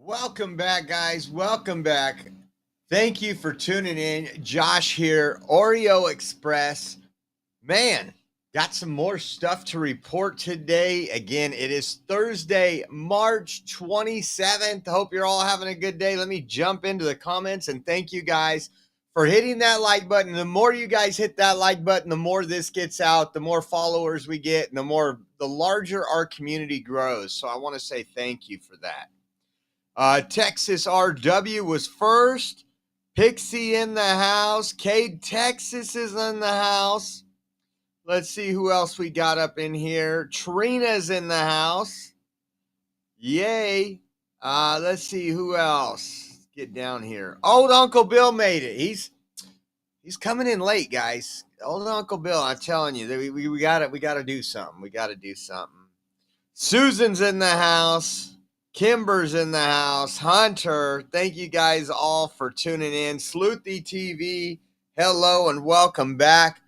Welcome back, guys. Welcome back. Thank you for tuning in. Josh here, Oreo Express. Man, got some more stuff to report today. Again, it is Thursday, March 27th. Hope you're all having a good day. Let me jump into the comments and thank you guys for hitting that like button. The more you guys hit that like button, the more this gets out, the more followers we get, and the larger our community grows. So I want to say thank you for that. Texas RW was first. Pixie in the house. Cade, Texas is in the house. Let's see who else we got up in here. Trina's in the house. Yay. Let's see who else. Let's get down here. Old Uncle Bill made it. He's coming in late, guys. Old Uncle Bill, I'm telling you, we gotta do something. We gotta do something. Susan's in the house. Kimber's in the house. Hunter, thank you guys all for tuning in. Sleuthy TV, hello and welcome back.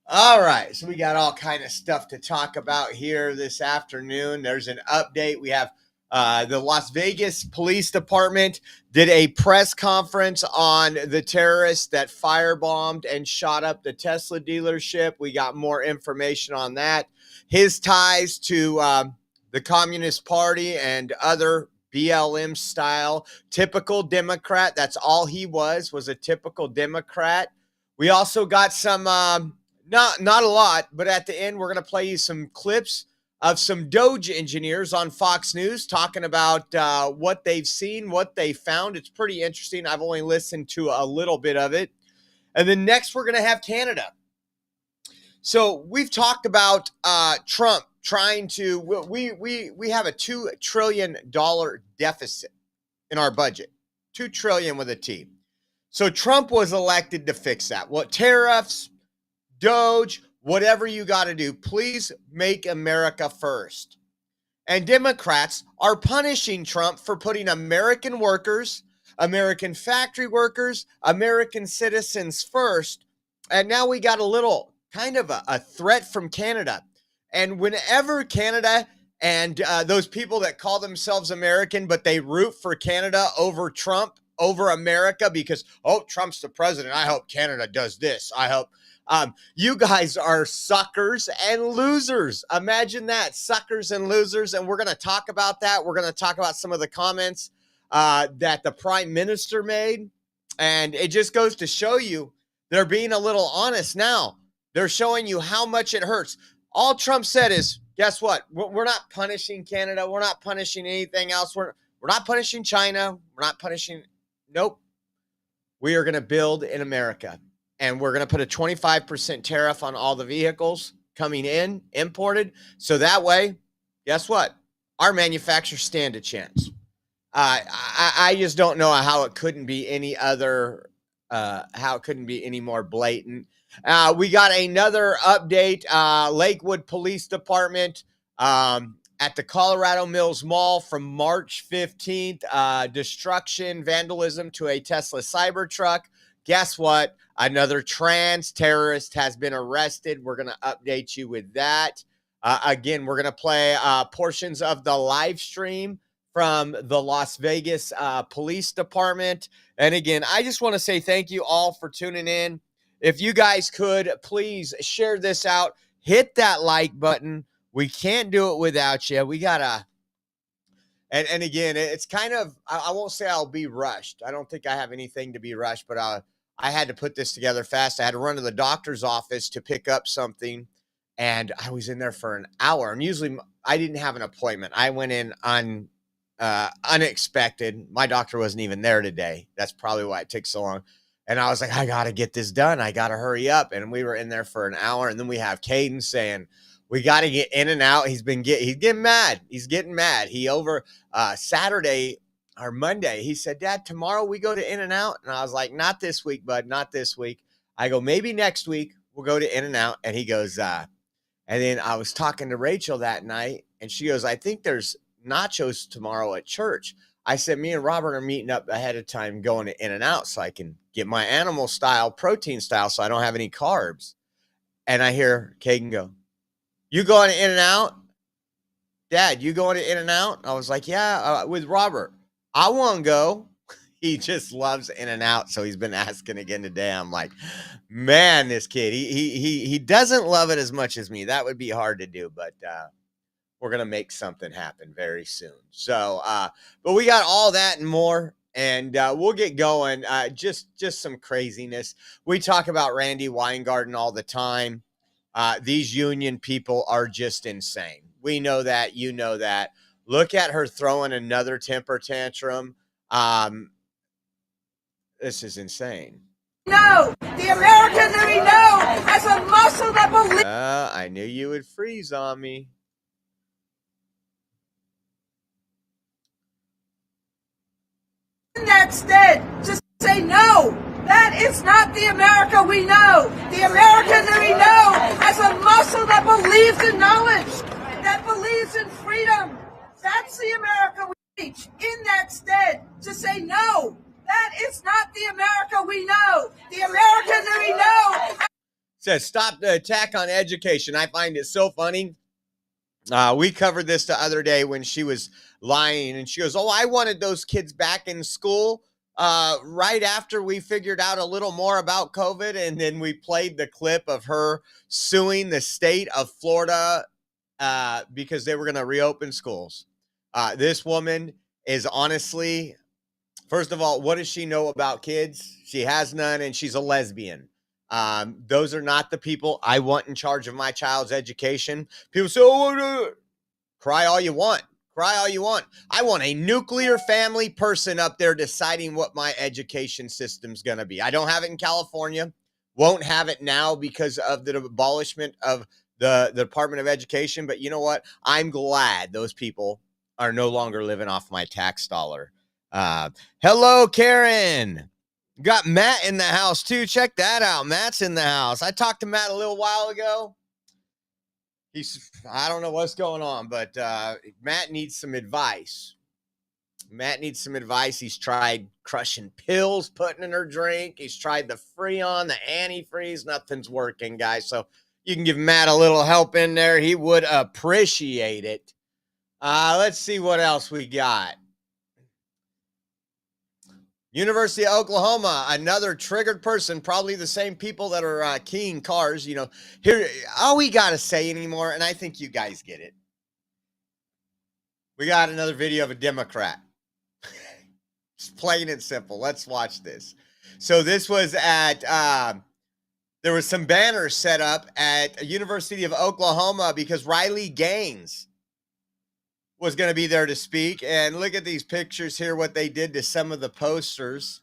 All right, so we got all kind of stuff to talk about here this afternoon. There's an update. We have the Las Vegas Police Department did a press conference on the terrorists that firebombed and shot up the Tesla dealership. We got more information on that. His ties to the Communist Party and other BLM style, typical Democrat. That's all he was a typical Democrat. We also got some, not a lot, but at the end, we're going to play you some clips of some Doge engineers on Fox News talking about what they've seen, what they found. It's pretty interesting. I've only listened to a little bit of it. And then next, we're going to have Canada. So we've talked about Trump trying to, we have a $2 trillion deficit in our budget, 2 trillion with a T. So Trump was elected to fix that. What tariffs, Doge, whatever you got to do, please make America first. And Democrats are punishing Trump for putting American workers, American factory workers, American citizens first. And now we got a little kind of a threat from Canada. And whenever Canada and those people that call themselves American, but they root for Canada over Trump, over America, because, oh, Trump's the president. I hope Canada does this. I hope you guys are suckers and losers. Imagine that, suckers and losers. And we're going to talk about that. We're going to talk about some of the comments that the prime minister made. And it just goes to show you they're being a little honest now. They're showing you how much it hurts. All Trump said is, guess what? We're not punishing Canada. We're not punishing anything else. We're not punishing China. We're not punishing. Nope. We are going to build in America. And we're going to put a 25% tariff on all the vehicles coming in, imported. So that way, guess what? Our manufacturers stand a chance. I just don't know how it couldn't be any other, how it couldn't be any more blatant. We got another update. Lakewood Police Department at the Colorado Mills Mall from March 15th. Destruction, vandalism to a Tesla Cybertruck. Guess what? Another trans terrorist has been arrested. We're going to update you with that. Again, we're going to play portions of the live stream from the Las Vegas Police Department. And again, I just want to say thank you all for tuning in. If you guys could, please share this out. Hit that like button. We can't do it without you. We got to, and again, it's kind of, I won't say I'll be rushed. I don't think I have anything to be rushed, but I had to put this together fast. I had to run to the doctor's office to pick up something, and I was in there for an hour. And usually I didn't have an appointment. I went in on unexpected. My doctor wasn't even there today. That's probably why it took so long. And I was like, I got to get this done. I got to hurry up. And we were in there for an hour. And then we have Caden saying, we got to get in and out. He's getting mad. He's getting mad. He over Saturday or Monday, he said, Dad, tomorrow we go to In-N-Out. And I was like, not this week, bud, not this week. I go, maybe next week we'll go to In-N-Out. And he goes, and then I was talking to Rachel that night, and she goes, I think there's nachos tomorrow at church. I said, me and Robert are meeting up ahead of time going to In-N-Out so I can get my animal style, protein style, so I don't have any carbs. And I hear Kagan go, you going to In-N-Out? Dad, you going to In-N-Out? I was like, yeah, with Robert. I want to go. He just loves In-N-Out, so he's been asking again today. I'm like, man, this kid, he doesn't love it as much as me. That would be hard to do, but we're gonna make something happen very soon. So, but we got all that and more, and we'll get going. Just some craziness. We talk about Randi Weingarten all the time. These union people are just insane. We know that. You know that. Look at her throwing another temper tantrum. This is insane. No, the American that we know has a muscle that believes. I knew you would freeze on me. Instead, just say no. That is not the America we know. The American that we know has a muscle that believes in knowledge, that believes in freedom. That's the America we reach. In that stead, to say no. That is not the America we know. The American that we know says stop the attack on education. I find it so funny. We covered this the other day when she was lying, and she goes, "Oh, I wanted those kids back in school right after we figured out a little more about COVID." And then we played the clip of her suing the state of Florida because they were going to reopen schools. This woman is honestly, first of all, what does she know about kids? She has none, and she's a lesbian. Those are not the people I want in charge of my child's education. People say, "Oh, cry all you want. Cry all you want." I want a nuclear family person up there deciding what my education system's going to be. I don't have it in California. Won't have it now because of the abolishment of the Department of Education. But you know what? I'm glad those people are no longer living off my tax dollar. Hello, Karen. Got Matt in the house too. Check that out. Matt's in the house. I talked to Matt a little while ago. I don't know what's going on, but Matt needs some advice. He's tried crushing pills, putting in her drink. He's tried the Freon, the antifreeze. Nothing's working, guys. So you can give Matt a little help in there. He would appreciate it. Let's see what else we got. University of Oklahoma, another triggered person, probably the same people that are keying cars. You know, here, all we got to say anymore, and I think you guys get it. We got another video of a Democrat. It's plain and simple. Let's watch this. So this was at, there was some banners set up at University of Oklahoma because Riley Gaines was going to be there to speak. And look at these pictures here, what they did to some of the posters.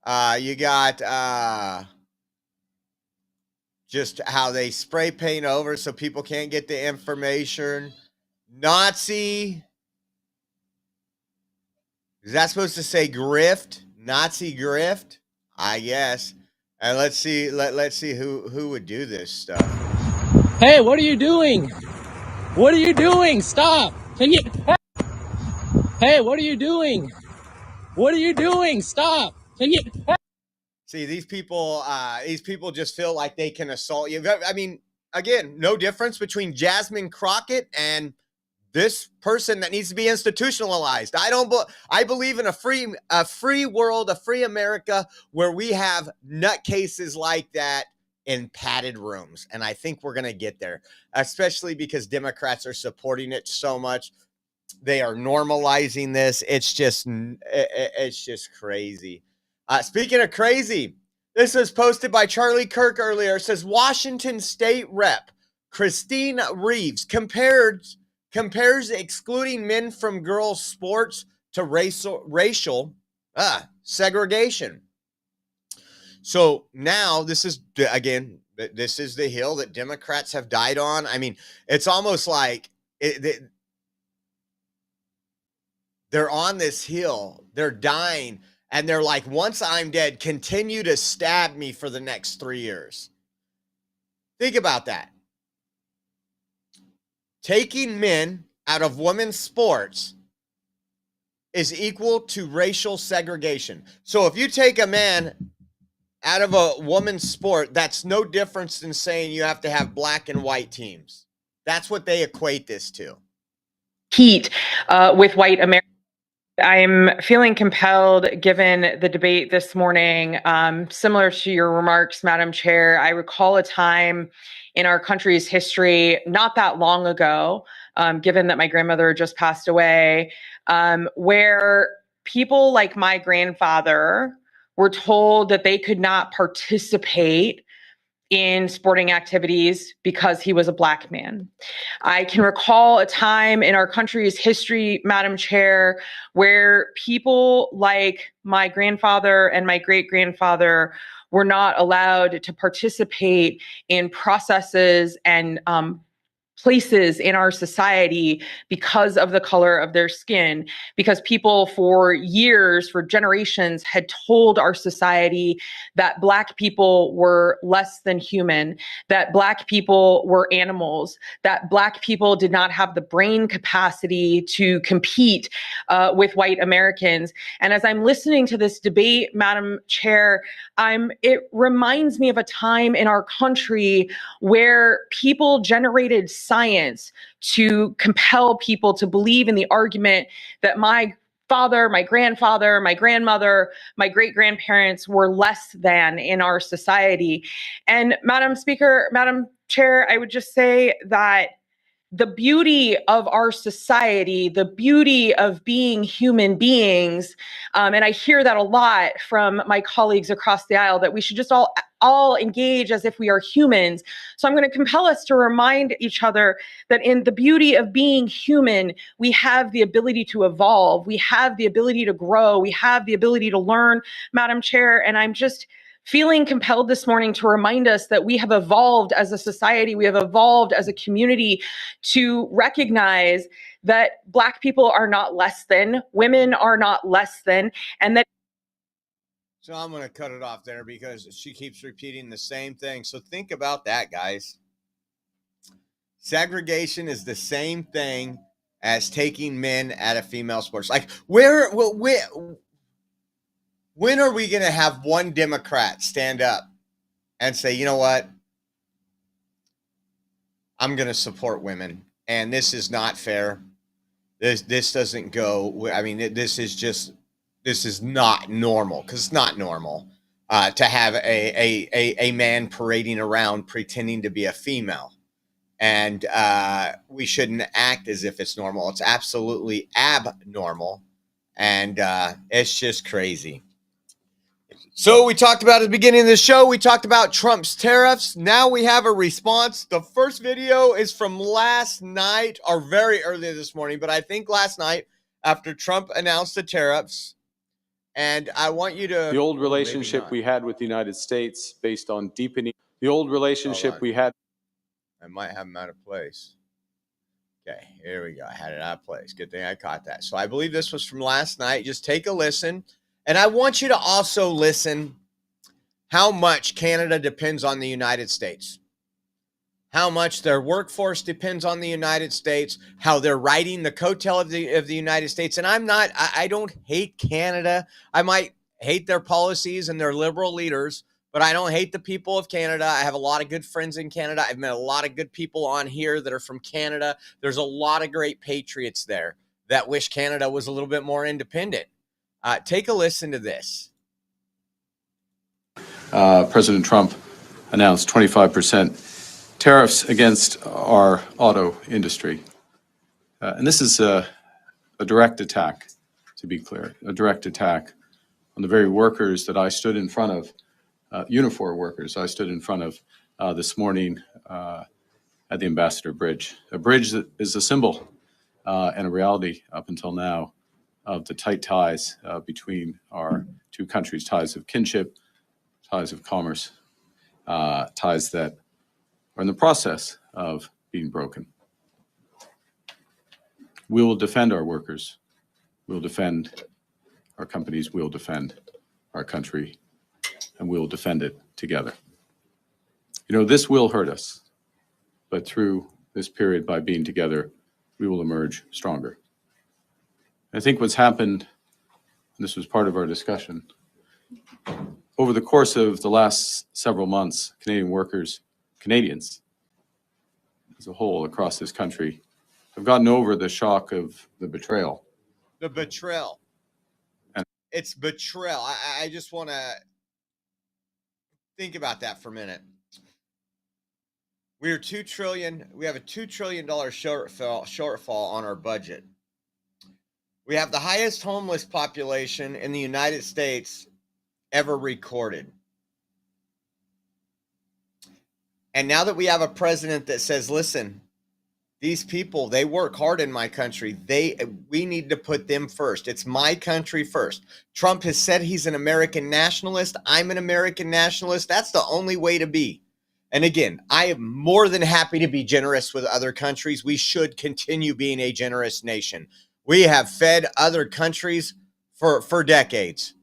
You got just how they spray paint over so people can't get the information. Nazi. Is that supposed to say grift? Nazi grift? I guess. And let's see, let's see who would do this stuff. Hey, what are you doing? What are you doing? Stop. Can you? Hey, what are you doing? What are you doing? Stop. Can you? See, these people just feel like they can assault you. I mean, again, no difference between Jasmine Crockett and this person that needs to be institutionalized. I believe in a free world, a free America where we have nutcases like that in padded rooms. And I think we're going to get there, especially because Democrats are supporting it so much. They are normalizing this. It's just crazy. Speaking of crazy, this was posted by Charlie Kirk earlier. It says Washington State Rep. Christine Reeves compares excluding men from girls' sports to racial segregation. So now this is, again, this is the hill that Democrats have died on. I mean, it's almost like they're on this hill, they're dying, and they're like, once I'm dead, continue to stab me for the next 3 years. Think about that. Taking men out of women's sports is equal to racial segregation. So if you take a man out of a woman's sport, that's no difference than saying you have to have black and white teams. That's what they equate this to. heat with white America. I'm feeling compelled, given the debate this morning, similar to your remarks, Madam Chair. I recall a time in our country's history, not that long ago, given that my grandmother just passed away, where people like my grandfather were told that they could not participate in sporting activities because he was a Black man. I can recall a time in our country's history, Madam Chair, where people like my grandfather and my great-grandfather were not allowed to participate in processes and places in our society because of the color of their skin, because people for years, for generations, had told our society that Black people were less than human, that Black people were animals, that Black people did not have the brain capacity to compete with white Americans. And as I'm listening to this debate, Madam Chair, it reminds me of a time in our country where people generated science to compel people to believe in the argument that my father, my grandfather, my grandmother, my great-grandparents were less than in our society. And Madam Speaker, Madam Chair, I would just say that the beauty of our society, the beauty of being human beings, and I hear that a lot from my colleagues across the aisle, that we should just all engage as if we are humans. So I'm going to compel us to remind each other that in the beauty of being human, we have the ability to evolve, we have the ability to grow, we have the ability to learn, Madam Chair, and I'm just feeling compelled this morning to remind us that we have evolved as a society, we have evolved as a community to recognize that Black people are not less than, women are not less than, and that. So I'm going to cut it off there because she keeps repeating the same thing. So think about that, guys. Segregation is the same thing as taking men out of female sports. Like, when are we going to have one Democrat stand up and say, you know what? I'm going to support women, and this is not fair. This doesn't go. I mean, this is not normal, because it's not normal to have a man parading around pretending to be a female, and we shouldn't act as if it's normal. It's absolutely abnormal, and it's just crazy. So we talked about at the beginning of the show, we talked about Trump's tariffs. Now we have a response. The first video is from last night, or very early this morning, but I think last night after Trump announced the tariffs. And I want you to... The old relationship we had with the United States based on deepening... The old relationship we had... I might have them out of place. Okay, here we go. I had it out of place. Good thing I caught that. So I believe this was from last night. Just take a listen. And I want you to also listen how much Canada depends on the United States, how much their workforce depends on the United States, how they're riding the coattail of the United States. And I don't hate Canada. I might hate their policies and their liberal leaders, but I don't hate the people of Canada. I have a lot of good friends in Canada. I've met a lot of good people on here that are from Canada. There's a lot of great patriots there that wish Canada was a little bit more independent. Take a listen to this. President Trump announced 25% tariffs against our auto industry. And this is a direct attack, to be clear, a direct attack on the very workers that I stood in front of, uniform workers I stood in front of this morning at the Ambassador Bridge, a bridge that is a symbol and a reality up until now of the tight ties between our two countries, ties of kinship, ties of commerce, ties that are in the process of being broken. We will defend our workers. We'll defend our companies. We'll defend our country, and we'll defend it together. You know, this will hurt us, but through this period, by being together, we will emerge stronger. I think what's happened, and this was part of our discussion, over the course of the last several months, Canadian workers, Canadians as a whole across this country, have gotten over the shock of the betrayal. The betrayal. And- It's betrayal. I just want to think about that for a minute. We have a $2 trillion shortfall on our budget. We have the highest homeless population in the United States ever recorded. And now that we have a president that says, listen, these people, they work hard in my country. We need to put them first. It's my country first. Trump has said he's an American nationalist. I'm an American nationalist. That's the only way to be. And again, I am more than happy to be generous with other countries. We should continue being a generous nation. We have fed other countries for decades.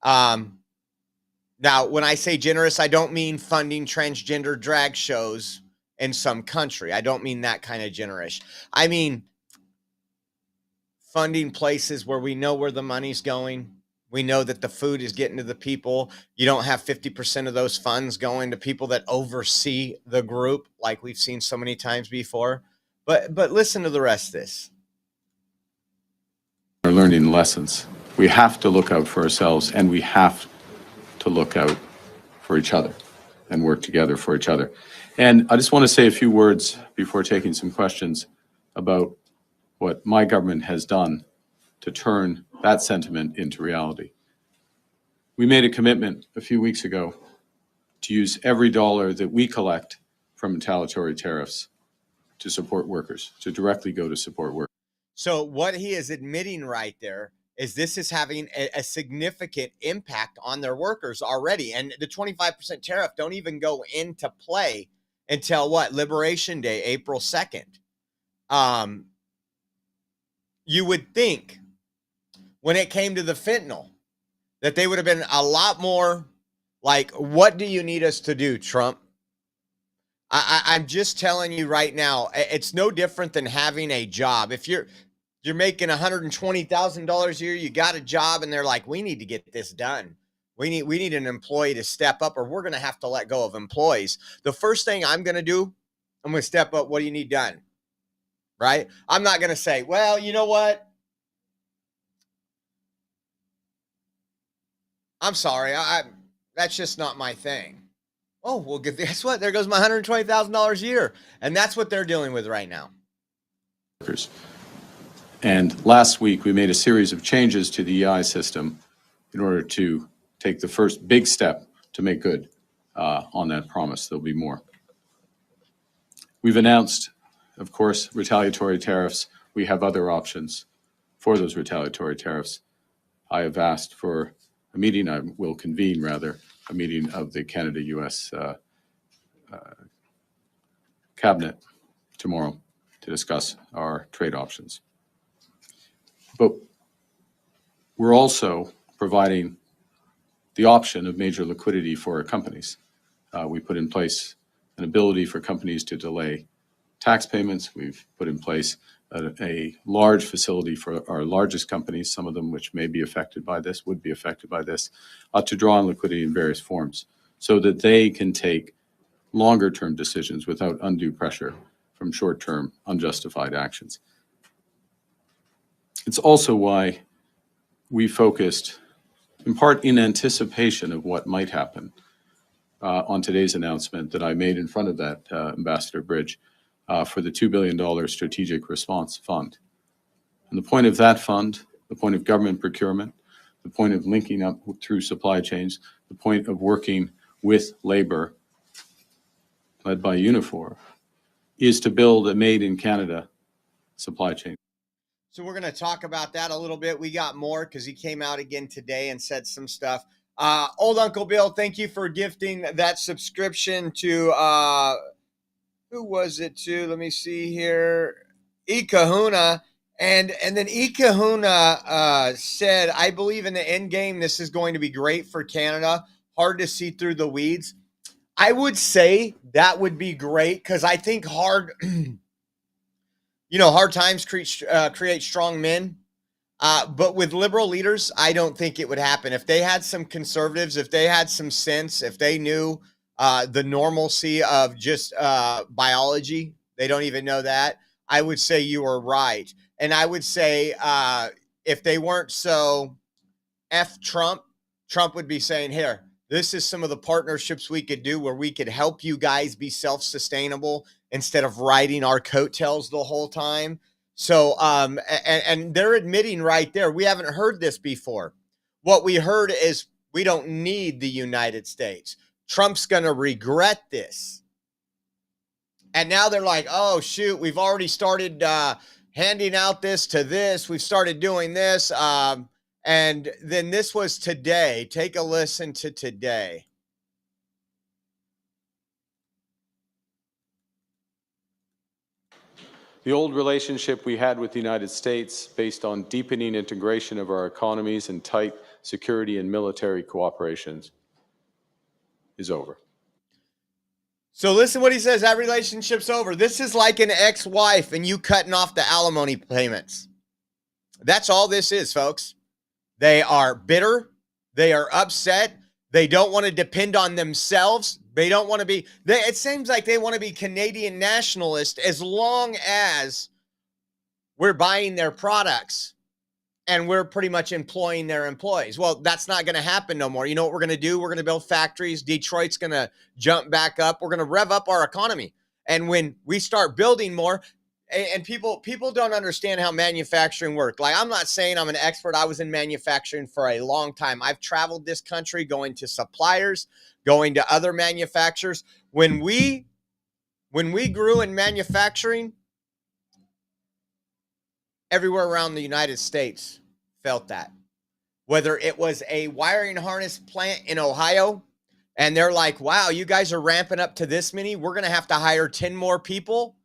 Now, when I say generous, I don't mean funding transgender drag shows in some country. I don't mean that kind of generous. I mean funding places where we know where the money's going. We know that the food is getting to the people. You don't have 50% of those funds going to people that oversee the group, like we've seen so many times before. But listen to the rest of this. We're learning lessons. We have to look out for ourselves, and we have to look out for each other and work together for each other. And I just want to say a few words before taking some questions about what my government has done to turn that sentiment into reality. We made a commitment a few weeks ago to use every dollar that we collect from retaliatory tariffs to support workers, to directly go to support workers. So what he is admitting right there is this is having a significant impact on their workers already. And the 25% tariff don't even go into play until what? Liberation Day, April 2nd. You would think when it came to the fentanyl that they would have been a lot more like, what do you need us to do, Trump? I'm just telling you right now, it's no different than having a job. If you're making $120,000 a year, you got a job, and they're like, we need to get this done. We need an employee to step up, or we're going to have to let go of employees. The first thing I'm going to do, I'm going to step up. What do you need done? Right? I'm not going to say, well, you know what? I'm sorry. That's just not my thing. Oh, well, guess what? There goes my $120,000 a year. And that's what they're dealing with right now. And last week, we made a series of changes to the EI system in order to take the first big step to make good on that promise. There'll be more. We've announced, of course, retaliatory tariffs. We have other options for those retaliatory tariffs. I have asked for a meeting, I will convene rather, a meeting of the Canada-US cabinet tomorrow to discuss our trade options. But we're also providing the option of major liquidity for our companies. We put in place an ability for companies to delay tax payments. We've put in place a large facility for our largest companies, some of them which may be affected by this, would be affected by this, to draw on liquidity in various forms so that they can take longer-term decisions without undue pressure from short-term unjustified actions. It's also why we focused, in part in anticipation of what might happen, on today's announcement that I made in front of that Ambassador Bridge for the $2 billion Strategic Response Fund. And the point of that fund, the point of government procurement, the point of linking up through supply chains, the point of working with labor, led by Unifor, is to build a made in Canada supply chain. So we're going to talk about that a little bit. We got more because he came out again today and said some stuff. Old Uncle Bill, thank you for gifting that subscription to, who was it to? Let me see here. E Kahuna. And then E Kahuna said, I believe in the end game, this is going to be great for Canada. Hard to see through the weeds. I would say that would be great because I think hard times create strong men. But with liberal leaders, I don't think it would happen. If they had some conservatives, if they had some sense, if they knew the normalcy of just biology, they don't even know that. I would say you are right. And I would say if they weren't so F Trump, Trump would be saying, here, this is some of the partnerships we could do where we could help you guys be self-sustainable instead of riding our coattails the whole time. So, and they're admitting right there, we haven't heard this before. What we heard is we don't need the United States. Trump's going to regret this. And now they're like, oh, shoot, we've already started handing out this to this. We've started doing this. And then this was today. Take a listen to today. The old relationship we had with the United States, based on deepening integration of our economies and tight security and military cooperations, is over. So listen what he says, that relationship's over. This is like an ex-wife and you cutting off the alimony payments. That's all this is, folks. They are bitter. They are upset. They don't want to depend on themselves. They don't want to be, it seems like they want to be Canadian nationalist as long as we're buying their products and we're pretty much employing their employees. Well, that's not going to happen no more. You know what we're going to do? We're going to build factories. Detroit's going to jump back up. We're going to rev up our economy. And when we start building more, and people don't understand how manufacturing works. Like, I'm not saying I'm an expert. I was in manufacturing for a long time. I've traveled this country going to suppliers, going to other manufacturers. When we grew in manufacturing, everywhere around the United States felt that. Whether it was a wiring harness plant in Ohio, and they're like, wow, you guys are ramping up to this many. We're going to have to hire 10 more people.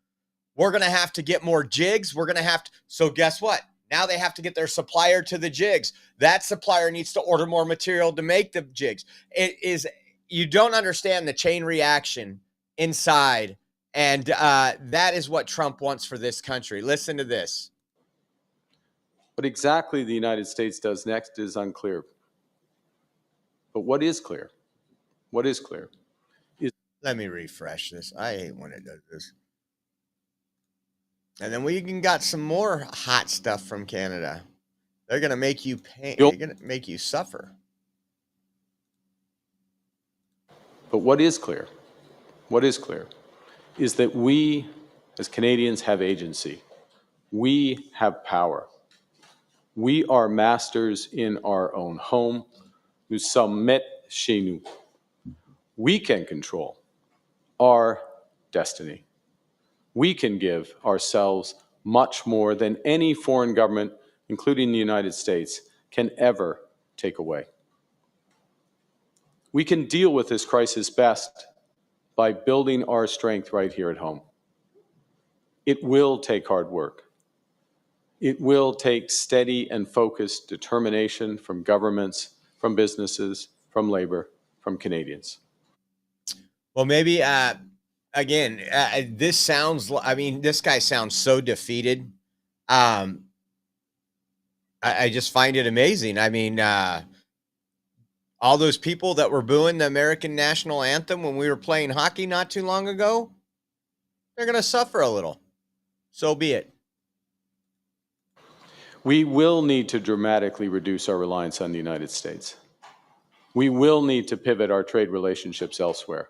We're going to have to get more jigs. We're going to have to. So guess what? Now they have to get their supplier to the jigs. That supplier needs to order more material to make the jigs. It is, you don't understand the chain reaction inside. And that is what Trump wants for this country. Listen to this. What exactly the United States does next is unclear. But what is clear? What is clear? Let me refresh this. I hate when it does this. And then we even got some more hot stuff from Canada. They're going to make you pay. They're going to make you suffer. But what is clear is that we as Canadians have agency. We have power. We are masters in our own home. Nous sommes maîtres chez nous. We can control our destiny. We can give ourselves much more than any foreign government, including the United States, can ever take away. We can deal with this crisis best by building our strength right here at home. It will take hard work. It will take steady and focused determination from governments, from businesses, from labor, from Canadians. Well, maybe, again, this sounds, I mean, this guy sounds so defeated. I just find it amazing. I mean, all those people that were booing the American national anthem when we were playing hockey not too long ago, they're going to suffer a little. So be it. We will need to dramatically reduce our reliance on the United States. We will need to pivot our trade relationships elsewhere.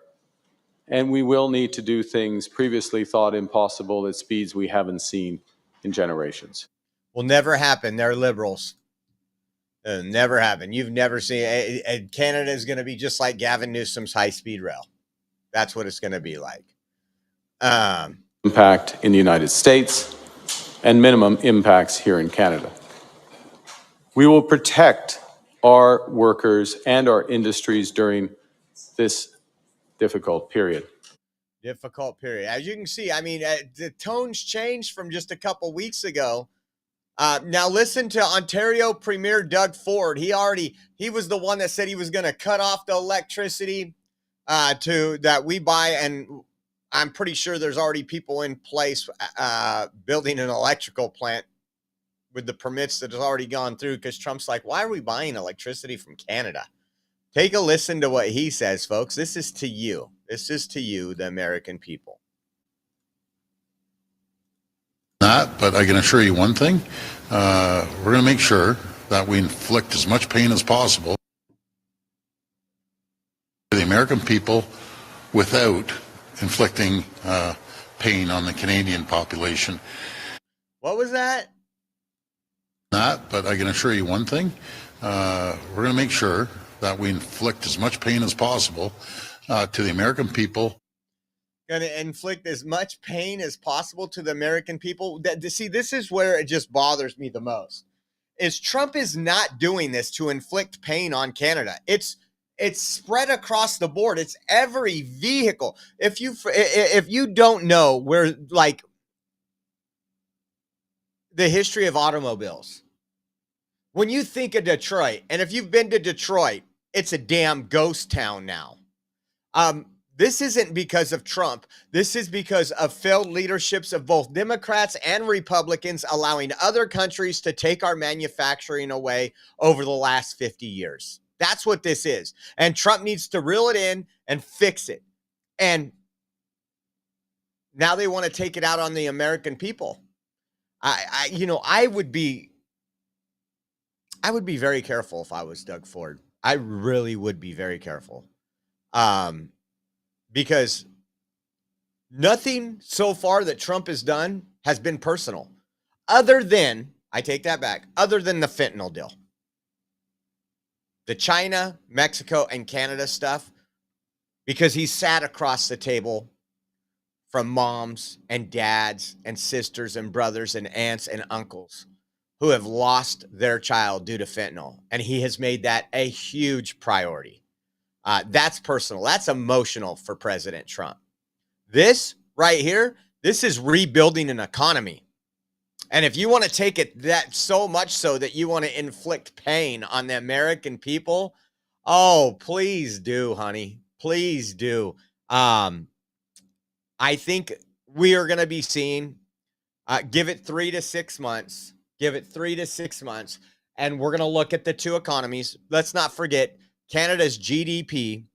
And we will need to do things previously thought impossible at speeds we haven't seen in generations. Will never happen. They're liberals. It'll never happen. You've never seen, and Canada is going to be just like Gavin Newsom's high-speed rail. That's what it's going to be like. Impact in the United States and minimum impacts here in Canada. We will protect our workers and our industries during this difficult period. Difficult period. As you can see, I mean, the tone's changed from just a couple weeks ago. Now listen to Ontario Premier Doug Ford. He was the one that said he was going to cut off the electricity that we buy, and I'm pretty sure there's already people in place building an electrical plant with the permits that has already gone through, because Trump's like, why are we buying electricity from Canada? Take a listen to what he says, folks. This is to you. This is to you, the American people. that, but I can assure you one thing. We're going to make sure that we inflict as much pain as possible to the American people without inflicting pain on the Canadian population. What was that? That, but I can assure you one thing. We're going to make sure that we inflict as much pain as possible to the American people. Going to inflict as much pain as possible to the American people. See, this is where it just bothers me the most. Is Trump is not doing this to inflict pain on Canada. It's spread across the board. It's every vehicle. If you don't know where, like, the history of automobiles, when you think of Detroit, and if you've been to Detroit, it's a damn ghost town now. This isn't because of Trump. This is because of failed leaderships of both Democrats and Republicans allowing other countries to take our manufacturing away over the last 50 years. That's what this is. And Trump needs to reel it in and fix it. And now they want to take it out on the American people. I would be very careful if I was Doug Ford. I really would be very careful. Because nothing so far that Trump has done has been personal. Other than, I take that back, other than the fentanyl deal. The China, Mexico, and Canada stuff, because he sat across the table from moms and dads and sisters and brothers and aunts and uncles who have lost their child due to fentanyl. And he has made that a huge priority. That's personal. That's emotional for President Trump. This right here, this is rebuilding an economy. And if you want to take it that so much so that you want to inflict pain on the American people, oh, please do, honey. Please do. I think we are going to be seeing, give it 3 to 6 months. Give it 3 to 6 months. And we're going to look at the two economies. Let's not forget, Canada's GDP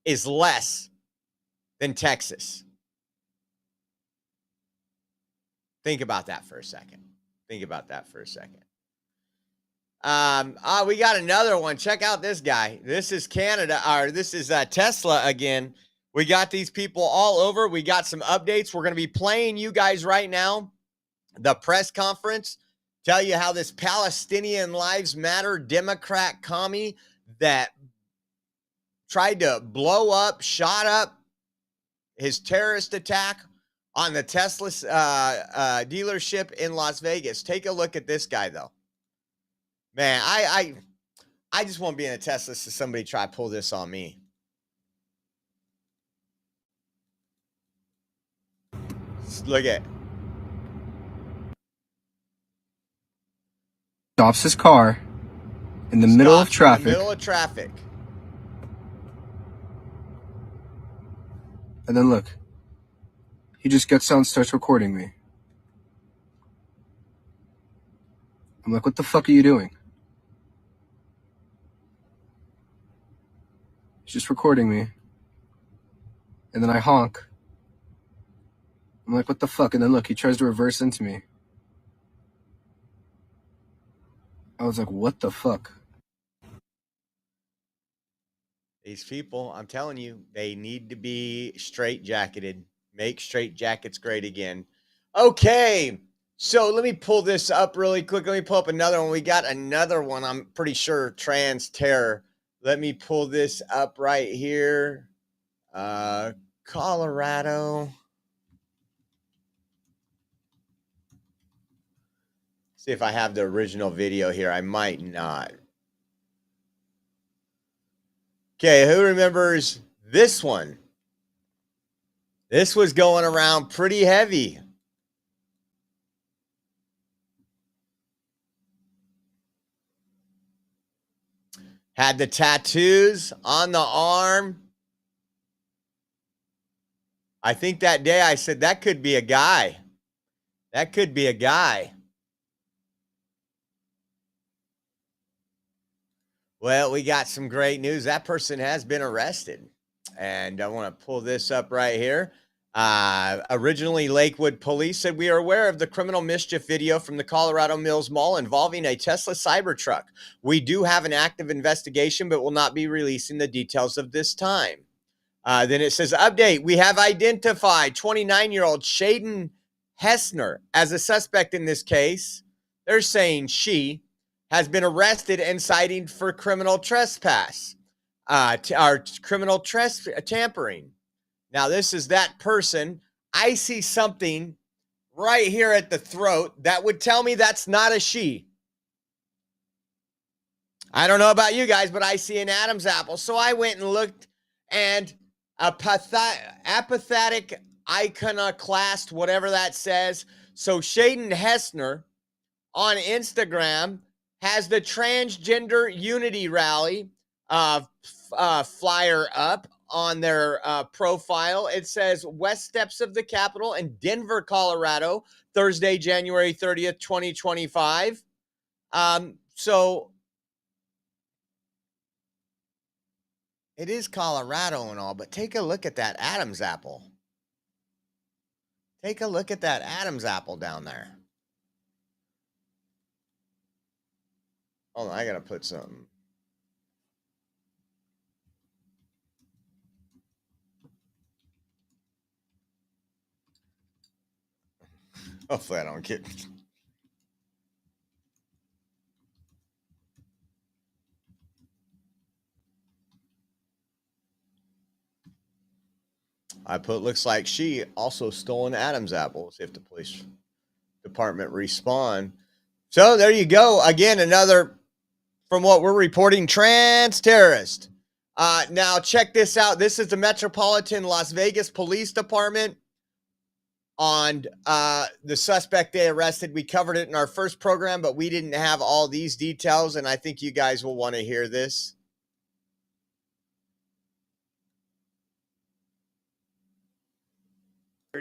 is less than Texas. Think about that for a second. We got another one. Check out this guy. This is Canada, or this is Tesla again. We got these people all over. We got some updates. We're going to be playing you guys right now the press conference. Tell you how this Palestinian Lives Matter Democrat commie that tried to blow up, shot up his terrorist attack on the Tesla dealership in Las Vegas. Take a look at this guy, though. Man, I just won't be in a Tesla so somebody try to pull this on me. Look at it. Stops his car in the middle of traffic. And then look, he just gets out and starts recording me. I'm like, what the fuck are you doing? He's just recording me. And then I honk. I'm like, what the fuck? And then look, he tries to reverse into me. I was like, what the fuck? These people, I'm telling you, they need to be straight-jacketed. Make straight jackets great again. Okay, so let me pull this up really quick. Let me pull up another one. We got another one, I'm pretty sure, trans terror. Let me pull this up right here. Colorado. See if I have the original video here. I might not. Okay, who remembers this one? This was going around pretty heavy. Had the tattoos on the arm. I think that day I said, that could be a guy. That could be a guy. Well, we got some great news. That person has been arrested. And I want to pull this up right here. Originally, Lakewood police said, we are aware of the criminal mischief video from the Colorado Mills Mall involving a Tesla Cybertruck. We do have an active investigation, but will not be releasing the details of this time. Then it says, update, we have identified 29-year-old Shaden Hessner as a suspect in this case. They're saying she has been arrested and cited for criminal trespass, criminal tampering. Now, this is that person. I see something right here at the throat that would tell me that's not a she. I don't know about you guys, but I see an Adam's apple. So I went and looked, and a apathetic iconoclast, whatever that says. So Shaden Hessner on Instagram has the Transgender Unity Rally flyer up on their profile. It says West Steps of the Capitol in Denver, Colorado, Thursday, January 30th, 2025. So it is Colorado and all, but take a look at that Adam's apple. Take a look at that Adam's apple down there. Hold on, I gotta put something. Hopefully I don't get... I put, looks like she also stole an Adam's apple. See if the police department respond. So there you go. Again, another, from what we're reporting, trans terrorist. Now check this out. This is the Metropolitan Las Vegas Police Department on the suspect they arrested. We covered it in our first program, but we didn't have all these details, and I think you guys will want to hear this.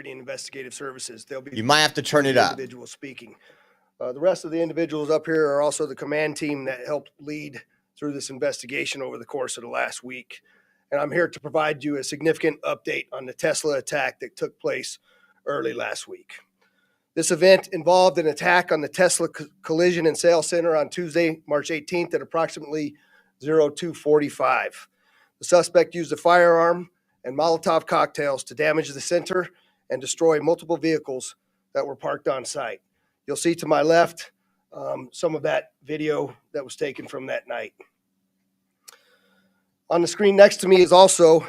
Investigative services. They'll be. You might have to turn it up. Individual speaking. The rest of the individuals up here are also the command team that helped lead through this investigation over the course of the last week. And I'm here to provide you a significant update on the Tesla attack that took place early last week. This event involved an attack on the Tesla Collision and Sales Center on Tuesday, March 18th at approximately 02:45. The suspect used a firearm and Molotov cocktails to damage the center and destroy multiple vehicles that were parked on site. You'll see to my left some of that video that was taken from that night. On the screen next to me is also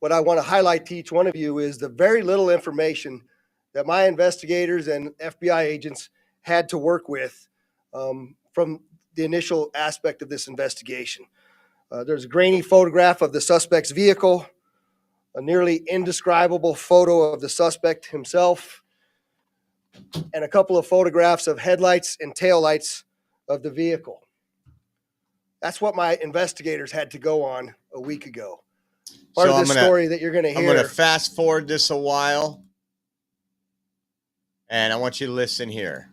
what I want to highlight to each one of you is the very little information that my investigators and FBI agents had to work with from the initial aspect of this investigation. There's a grainy photograph of the suspect's vehicle, a nearly indescribable photo of the suspect himself, and a couple of photographs of headlights and taillights of the vehicle. That's what my investigators had to go on a week ago. Part of the story that you're going to hear. I'm going to fast forward this a while, and I want you to listen here.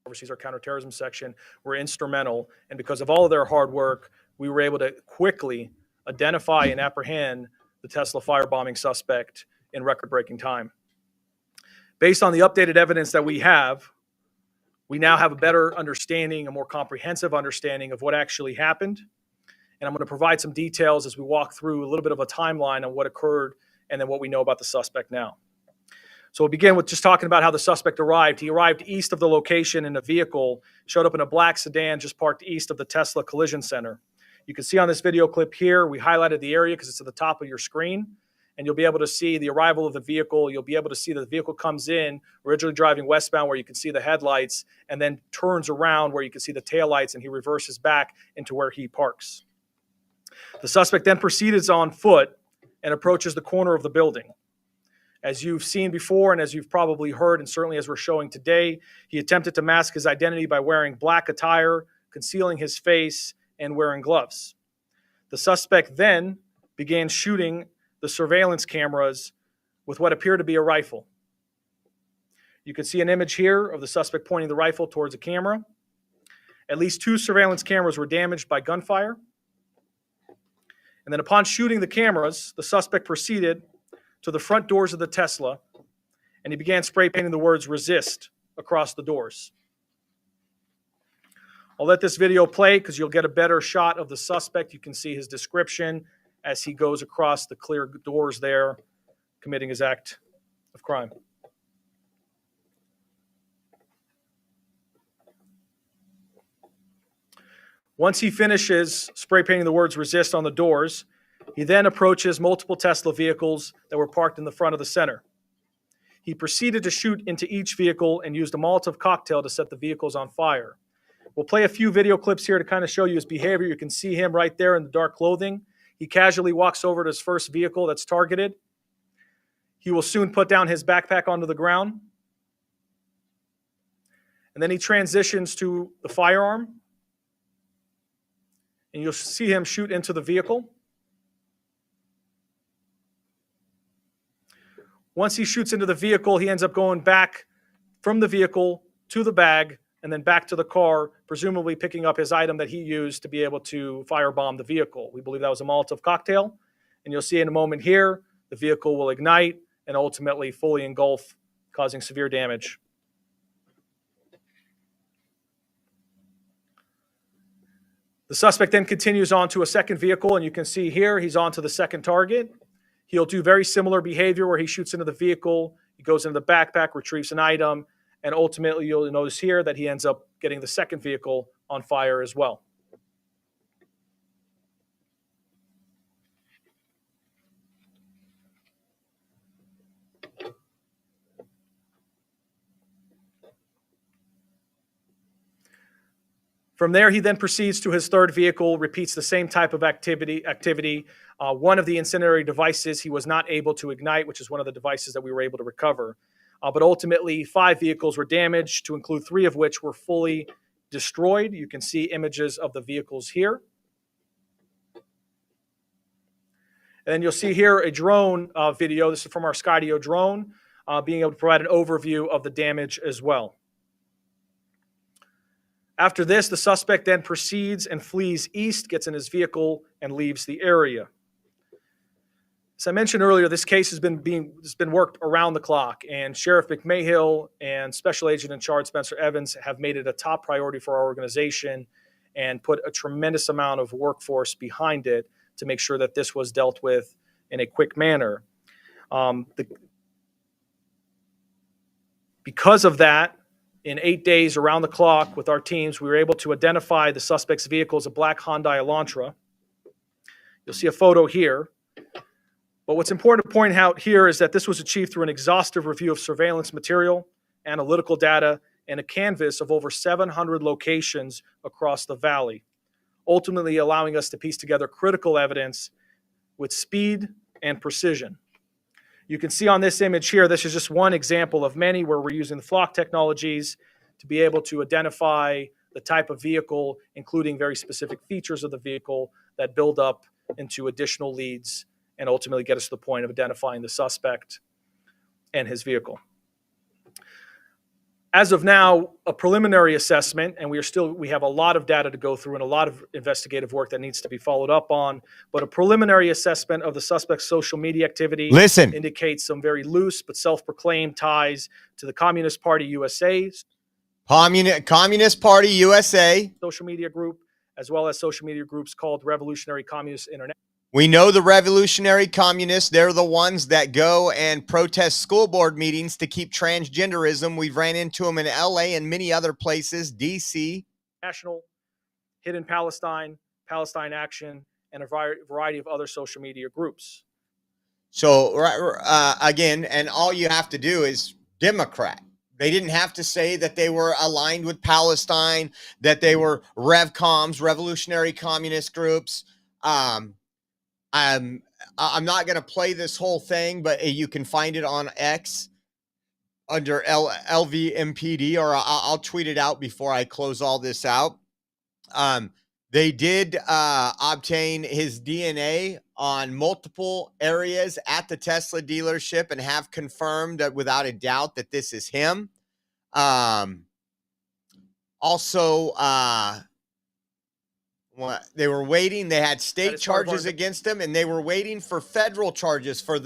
Oversees our counterterrorism section, were instrumental, and because of all of their hard work, we were able to quickly identify and apprehend the Tesla firebombing suspect in record-breaking time. Based on the updated evidence that we now have a better understanding, a more comprehensive understanding of what actually happened, and I'm going to provide some details as we walk through a little bit of a timeline on what occurred and then what we know about the suspect now. So we'll begin with just talking about how the suspect arrived. He arrived east of the location in a vehicle, showed up in a black sedan just parked east of the Tesla Collision Center. You can see on this video clip here, we highlighted the area because it's at the top of your screen, and you'll be able to see the arrival of the vehicle. You'll be able to see that the vehicle comes in, originally driving westbound where you can see the headlights, and then turns around where you can see the taillights, and he reverses back into where he parks. The suspect then proceeds on foot and approaches the corner of the building. As you've seen before, and as you've probably heard, and certainly as we're showing today, he attempted to mask his identity by wearing black attire, concealing his face, and wearing gloves. The suspect then began shooting the surveillance cameras with what appeared to be a rifle. You can see an image here of the suspect pointing the rifle towards a camera. At least 2 surveillance cameras were damaged by gunfire. And then upon shooting the cameras, the suspect proceeded to the front doors of the Tesla, and he began spray painting the words "resist" across the doors. I'll let this video play because you'll get a better shot of the suspect. You can see his description as he goes across the clear doors there, committing his act of crime. Once he finishes spray painting the words "resist" on the doors, he then approaches multiple Tesla vehicles that were parked in the front of the center. He proceeded to shoot into each vehicle and used a Molotov cocktail to set the vehicles on fire. We'll play a few video clips here to kind of show you his behavior. You can see him right there in the dark clothing. He casually walks over to his first vehicle that's targeted. He will soon put down his backpack onto the ground. And then he transitions to the firearm. And you'll see him shoot into the vehicle. Once he shoots into the vehicle, he ends up going back from the vehicle to the bag and then back to the car, presumably picking up his item that he used to be able to firebomb the vehicle. We believe that was a Molotov cocktail. And you'll see in a moment here, the vehicle will ignite and ultimately fully engulf, causing severe damage. The suspect then continues on to a second vehicle, and you can see here he's on to the second target. He'll do very similar behavior where he shoots into the vehicle, he goes into the backpack, retrieves an item, and ultimately you'll notice here that he ends up getting the second vehicle on fire as well. From there, he then proceeds to his third vehicle, repeats the same type of activity. One of the incendiary devices he was not able to ignite, which is one of the devices that we were able to recover. But ultimately, 5 vehicles were damaged, to include 3 of which were fully destroyed. You can see images of the vehicles here. And then you'll see here a drone video. This is from our Skydio drone, being able to provide an overview of the damage as well. After this, the suspect then proceeds and flees east, gets in his vehicle, and leaves the area. As I mentioned earlier, this case has been worked around the clock, and Sheriff McMahill and Special Agent in Charge Spencer Evans have made it a top priority for our organization and put a tremendous amount of workforce behind it to make sure that this was dealt with in a quick manner. Because of that, in 8 days around the clock with our teams, we were able to identify the suspect's vehicle as a black Hyundai Elantra. You'll see a photo here. But what's important to point out here is that this was achieved through an exhaustive review of surveillance material, analytical data, and a canvas of over 700 locations across the valley, ultimately allowing us to piece together critical evidence with speed and precision. You can see on this image here, this is just one example of many where we're using the Flock technologies to be able to identify the type of vehicle, including very specific features of the vehicle that build up into additional leads and ultimately get us to the point of identifying the suspect and his vehicle. As of now, a preliminary assessment, and we have a lot of data to go through and a lot of investigative work that needs to be followed up on, but a preliminary assessment of the suspect's social media activity indicates some very loose but self-proclaimed ties to the Communist Party USA, Communist Party USA social media group, as well as social media groups called Revolutionary Communist International. We know the revolutionary communists. They're the ones that go and protest school board meetings to keep transgenderism. We've ran into them in LA and many other places, DC. National, Hidden Palestine, Palestine Action, and a variety of other social media groups. So again, and all you have to do is Democrat. They didn't have to say that they were aligned with Palestine, that they were RevComs, revolutionary communist groups. I'm not going to play this whole thing, but you can find it on X under LVMPD, or I'll tweet it out before I close all this out. They did obtain his DNA on multiple areas at the Tesla dealership and have confirmed that without a doubt that this is him. Also, what? They were waiting. They had That state is part of our- charges against them, and they were waiting for federal charges for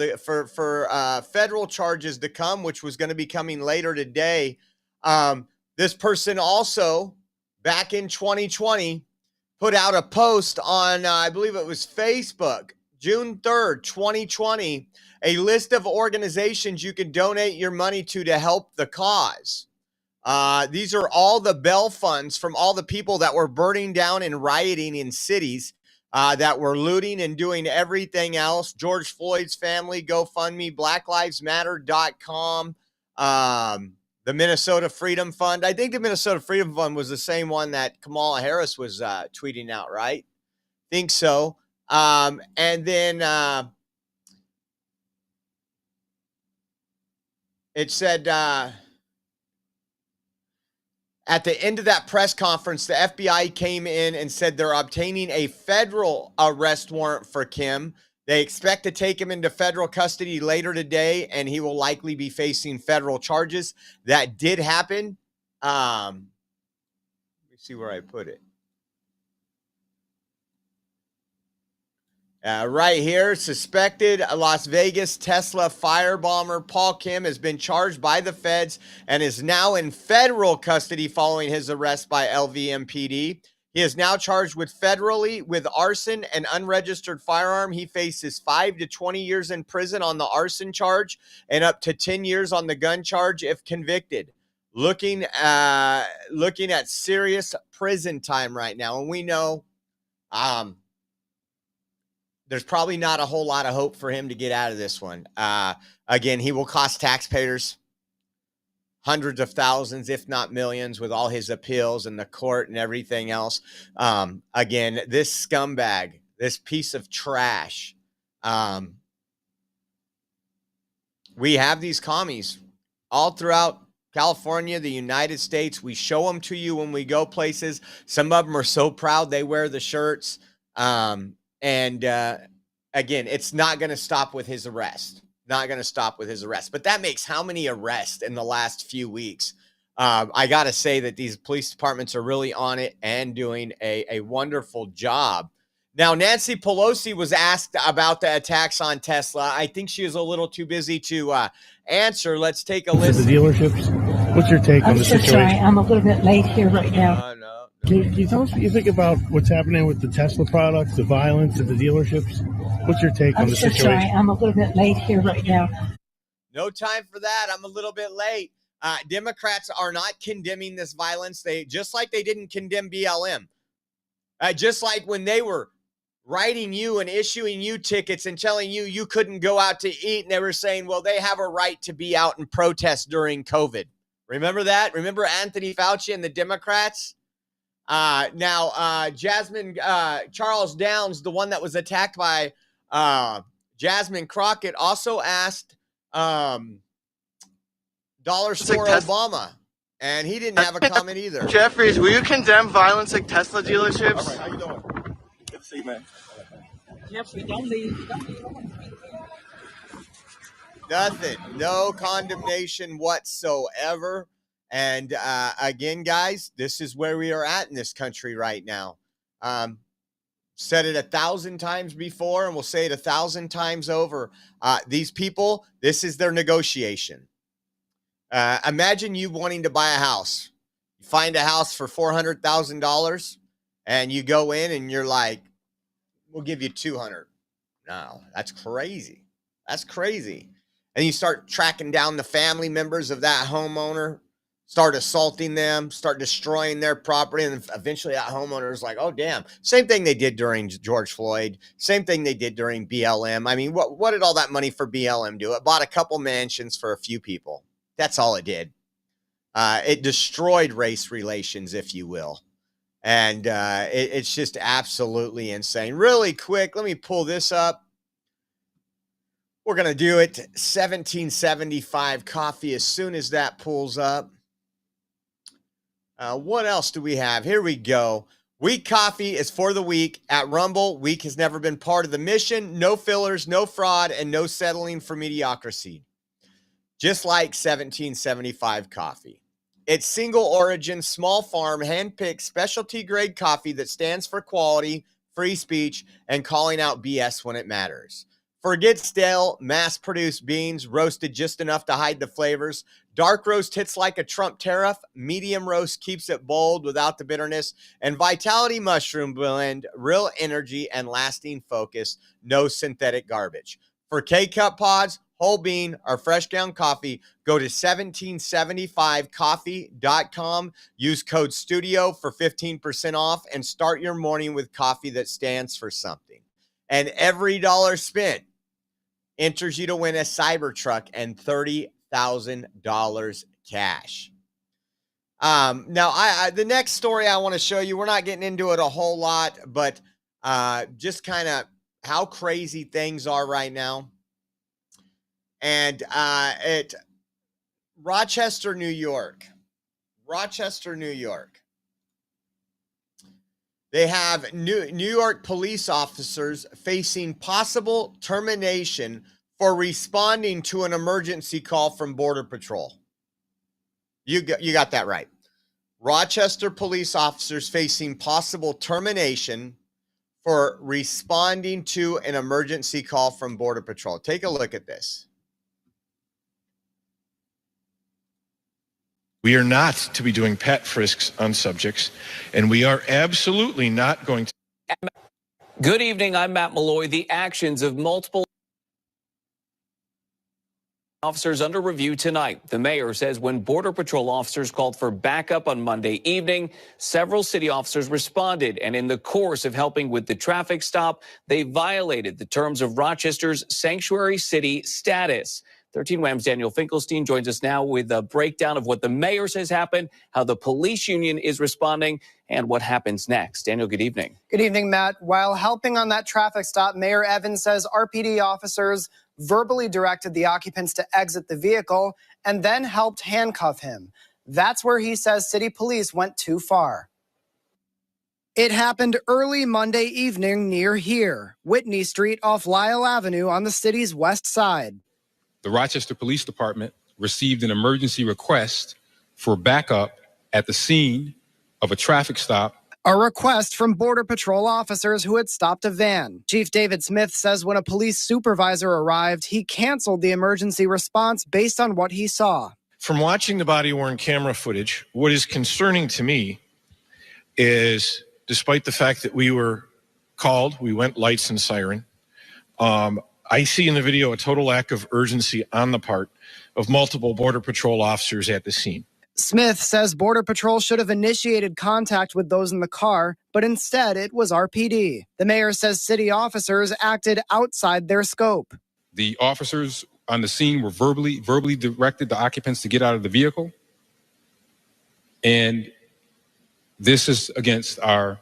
federal charges to come, which was going to be coming later today. This person also, back in 2020, put out a post on, I believe it was Facebook, June 3rd, 2020, a list of organizations you can donate your money to help the cause. These are all the bail funds from all the people that were burning down and rioting in cities, that were looting and doing everything else. George Floyd's family, GoFundMe, BlackLivesMatter.com, the Minnesota Freedom Fund. I think the Minnesota Freedom Fund was the same one that Kamala Harris was tweeting out, right? Think so. And then it said, at the end of that press conference, the FBI came in and said they're obtaining a federal arrest warrant for Kim. They expect to take him into federal custody later today, and he will likely be facing federal charges. That did happen. Let me see where I put it. Right here, suspected Las Vegas Tesla firebomber Paul Kim has been charged by the feds and is now in federal custody following his arrest by LVMPD. He is now charged federally with arson and unregistered firearm. He faces 5 to 20 years in prison on the arson charge and up to 10 years on the gun charge if convicted. Looking at serious prison time right now, and we know there's probably not a whole lot of hope for him to get out of this one. Again, he will cost taxpayers hundreds of thousands, if not millions, with all his appeals and the court and everything else. Again, this scumbag, this piece of trash. We have these commies all throughout California, the United States. We show them to you when we go places. Some of them are so proud they wear the shirts. And again, it's not going to stop with his arrest. Not going to stop with his arrest. But that makes how many arrests in the last few weeks? I got to say that these police departments are really on it and doing a wonderful job. Now, Nancy Pelosi was asked about the attacks on Tesla. I think she was a little too busy to answer. Let's take a listen. The dealerships. What's your take on the situation? Sorry, I'm a little bit late here right now. No. Can you tell us what you think about what's happening with the Tesla products, the violence at the dealerships? What's your take on the situation? Sorry, I'm a little bit late here right now. No time for that. I'm a little bit late. Democrats are not condemning this violence. They just like they didn't condemn BLM. Just like when they were writing you and issuing you tickets and telling you couldn't go out to eat, and they were saying, well, they have a right to be out and protest during COVID. Remember that? Remember Anthony Fauci and the Democrats? Now, Jasmine Charles Downs, the one that was attacked by Jasmine Crockett, also asked Dollar Store Obama, and he didn't have a comment either. Jeffries, will you condemn violence at Tesla dealerships? All right, how you doing? Good to see you, man. Jeffrey, don't leave. Nothing. No condemnation whatsoever. And again, guys, this is where we are at in this country right now. Said it 1,000 times before, and we'll say it 1,000 times over. These people, this is their negotiation. Imagine you wanting to buy a house. You find a house for $400,000, and you go in and you're like, we'll give you $200,000. No, that's crazy. That's crazy. And you start tracking down the family members of that homeowner, start assaulting them, start destroying their property. And eventually that homeowner is like, oh, damn. Same thing they did during George Floyd. Same thing they did during BLM. I mean, what did all that money for BLM do? It bought a couple mansions for a few people. That's all it did. It destroyed race relations, if you will. And it's just absolutely insane. Really quick, let me pull this up. We're going to do it. 1775 coffee as soon as that pulls up. What else do we have? Here we go. Weak coffee is for the weak. At Rumble, weak has never been part of the mission. No fillers, no fraud, and no settling for mediocrity. Just like 1775 coffee. It's single origin, small farm, hand-picked, specialty grade coffee that stands for quality, free speech, and calling out BS when it matters. Forget stale, mass-produced beans roasted just enough to hide the flavors. Dark roast hits like a Trump tariff. Medium roast keeps it bold without the bitterness. And Vitality Mushroom Blend, real energy and lasting focus. No synthetic garbage. For K-Cup pods, whole bean, or fresh ground coffee, go to 1775coffee.com. Use code STUDIO for 15% off and start your morning with coffee that stands for something. And every dollar spent enters you to win a Cybertruck and $30,000 cash. Now, the next story I want to show you, we're not getting into it a whole lot, but just kind of how crazy things are right now. And at Rochester, New York, they have New York police officers facing possible termination for responding to an emergency call from Border Patrol. You got that right. Rochester police officers facing possible termination for responding to an emergency call from Border Patrol. Take a look at this. We are not to be doing pat frisks on subjects, and we are absolutely not going to. Good evening, I'm Matt Malloy. The actions of multiple officers under review tonight. The mayor says when Border Patrol officers called for backup on Monday evening, several city officers responded, and in the course of helping with the traffic stop, they violated the terms of Rochester's sanctuary city status. 13 Wham's Daniel Finkelstein joins us now with a breakdown of what the mayor says happened, how the police union is responding, and what happens next. Daniel, good evening. Good evening, Matt. While helping on that traffic stop, Mayor Evans says RPD officers verbally directed the occupants to exit the vehicle and then helped handcuff him. That's where he says city police went too far. It happened early Monday evening near here, Whitney Street off Lyle Avenue on the city's west side. The Rochester Police Department received an emergency request for backup at the scene of a traffic stop. A request from Border Patrol officers who had stopped a van. Chief David Smith says when a police supervisor arrived, he canceled the emergency response based on what he saw. From watching the body-worn camera footage, what is concerning to me is, despite the fact that we were called, we went lights and siren, I see in the video a total lack of urgency on the part of multiple Border Patrol officers at the scene. Smith says Border Patrol should have initiated contact with those in the car, but instead it was RPD. The mayor says city officers acted outside their scope. The officers on the scene were verbally directed the occupants to get out of the vehicle. And this is against our